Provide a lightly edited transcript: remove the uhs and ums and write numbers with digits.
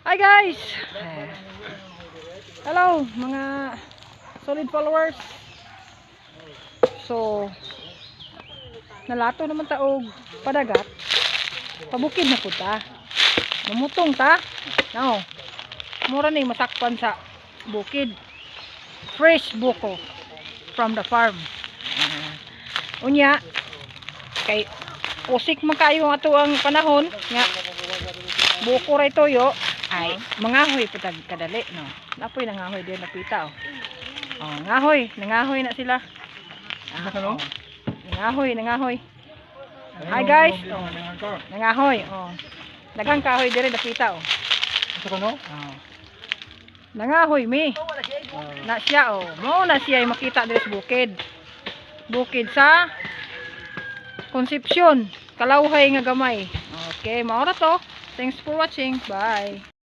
Hi guys! Hello mga solid followers. So nalato naman ta og padagat. Pabukid na pud ta. Mamutong ta. No. Mura ni masakpan sa bukid. Fresh buko from the farm. Unya kay usik man kayo ang ato ang panahon nga buko ray toyo ay mangahoy putag kadali no. Napoy nangahoy din napita oh. Oh, nangahoy na sila. Ano? Nangahoy. Hi guys. Oh, nangahoy. Oh. Daghang kahoy dire napita oh. Ano? Oh. Nangahoy mi. Na siya oh. Mao na siya ay makita dire sa bukid. Bukid sa Concepcion, Kalawhay nga gamay. Okay, mao ra to. Thanks for watching. Bye.